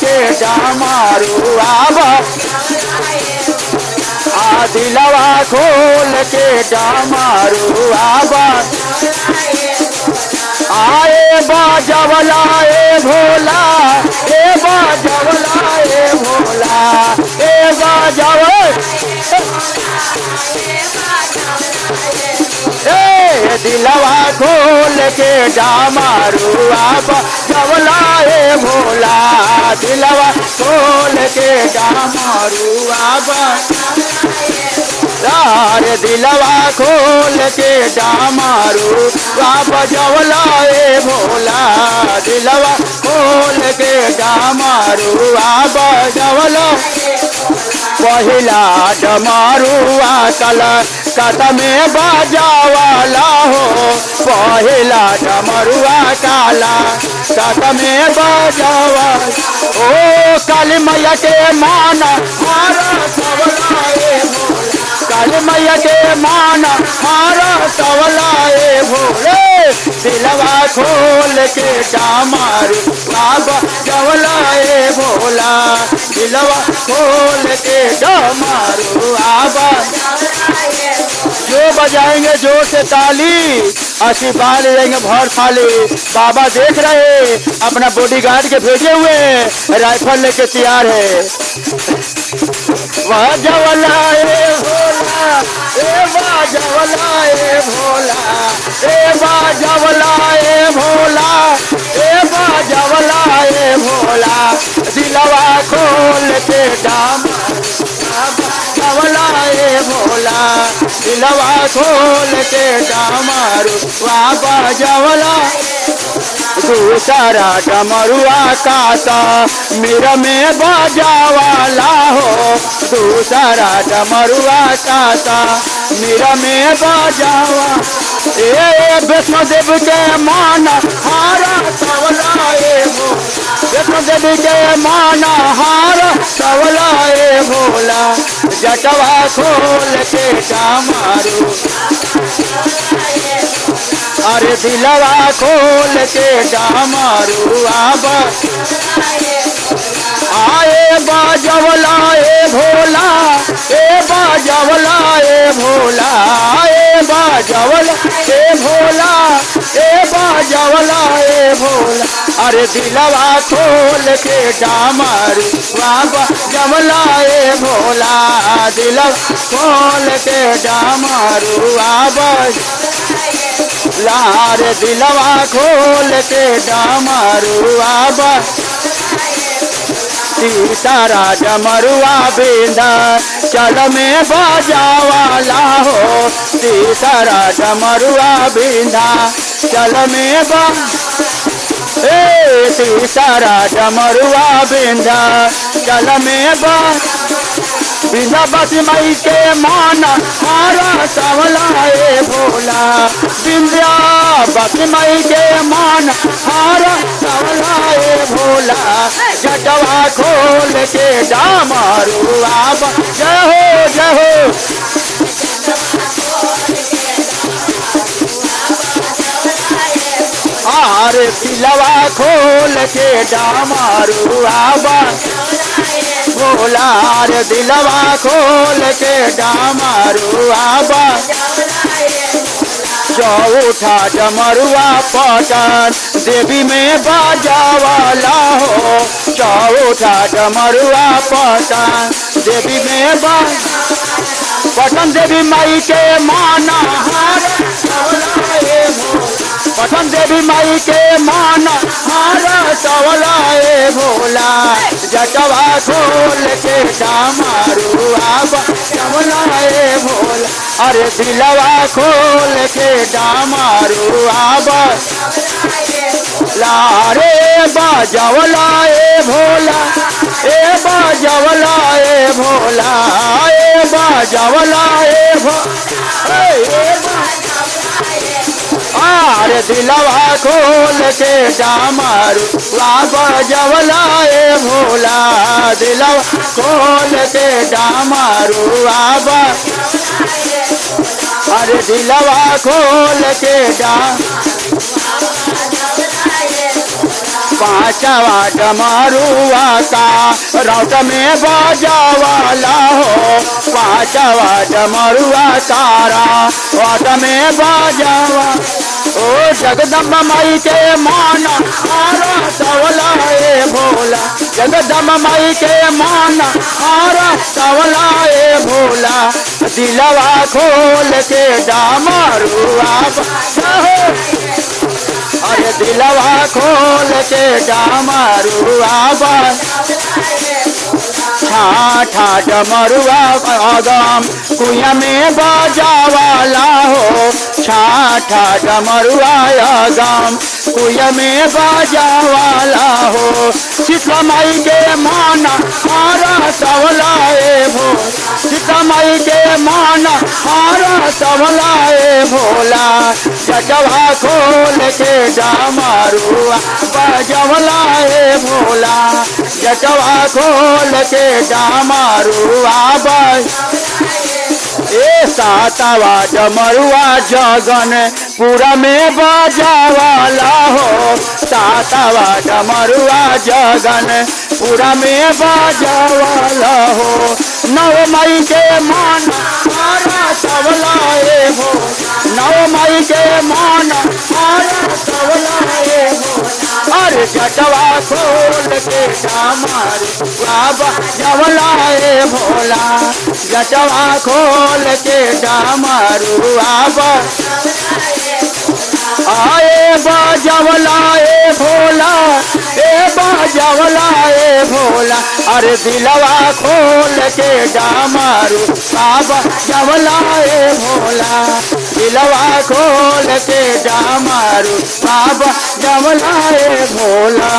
के डमरू आबा दिलवा खोल के डमरू आबा आए बाजवला ए भोला ए बाजवला ए भोला ए बाजवला ए दिलवा खोल के डमरू आबा जवला ए भोला दिलवा खोल के डमरू आबा रे दिलवा खोल के डमरू आबा जवला ए भोला दिलवा खोल के डमरू आबा जवला पहिला डमरुआ कलकत्ता में बाजावाला हो पहिला डमरुआ कलकत्ता में बाजावा ओ काली मैया के मान हारा सवला ए भोला काली मैया के मान हारा सवला ए भोले दिलवा खोल के डमरू आबा जवला ए भोला दिलवा खोल के डमरू आबा जो बजाएंगे जोर से ताली आशीर्वाद ले जाएंगे भर थाली बाबा देख रहे अपना बॉडीगार्ड के भेजे हुए राइफल लेके तैयार है वह जवला ए भोला ए बाजवला ए भोला ए बाजवला ए भोला ए बाजवला ए भोला दिलवा खोल के डमरू ए भोला दिलवा खोल के डमरू बाबा जवला दूसरा डमरुआ काता मेरा में बाजावाला हो दूसरा डमरुआ काता मेरा में बाजावा ए वैष्णो देवी के मान हारा सवला ए वैष्णो देवी के मान हारा सवला ए भोला जटवा खोल के डमरू अरे दिलवा खोल के डमरू आबा आए बाजवला ए भोला ए बाजवला ए भोला ए बाजवला ए भोला ए बाजवला ए भोला अरे दिलवा खोल के डमरू आबा जवला ए भोला दिलवा खोल के डमरू आबा लार दिलवा खोल के डमरू आबा सीतारा डमरुआ बिंदा चल में बाजावाला हो सीतारा डमरुआ बिंदा चल में बा ए सीतारा डमरुआ बिंदा चल में बा बिंदा बसी मई के मान हारा सवला ए भोला बिंदा बसी मई के मान हारा सवला ए भोला जटवा खोल के डमरू आबा जय हो जय हो आरे दिलवा खोल के डमरू आबा भोला रे दिलवा खोल के डमरू आबा चौथा डमरुआ पटन देवी में बाजावाला हो चौथा डमरुआ पटन देवी में पटन देवी माई के माना पटन देवी माई के माना हारा सवला ए भोला जटवा खोल के डमरू आबा जवला ए भोला अरे दिलवा खोल के डमरू आबा लारे बाजवला ए भोला ए बाजवला ए भोला ए बाजवला ए भोला अरे दिलवा खोल के डमरू आबा जवला ए भोला दिलवा खोल के डमरू आबा अरे दिलवा खोल के डमरू पांचवा डमरुआ का रौट में बजावाला हो, पांचवा डमरुआ तारा रौट में बजावा। ओ जगदम्बा माई के माना आरा सवला ए भोला, जगदम्बा माई के माना आरा सवला ए भोला। दिलवा खोल के डमरुआ बजाओ, अरे दिलवा खोल के डमरुआ ठाठा डमरुआ अगम कुइया में बजावाला हो, ठाठा डमरुआ अगम कुइया में बजावाला हो। शीतला माई के माना हारा सवला ए भोला, शीतला माई के माना हारा सवला ए भोला। जटवा खोल के डमरुआ बजावला ए भोला, जटवा खोल के डमरुआ बज। ए सातवा डमरुआ जगन पूरा में बजावाला हो, सातवा डमरुआ जगन पूरा में बजावाला हो। नव माई के मान हारा सवला ए हो, नव माई के मान हारा सवला ए हो। अरे जटवा खोल के डमरुआ बजावला ए भोला, जटवा खोल के डमरुआ आए बजावला ए भोला, ए बजावला ए भोला। अरे दिलवा खोल के डमरुआ बजावला ए भोला, दिलवा खोल के डमरुआ बजावला ए भोला।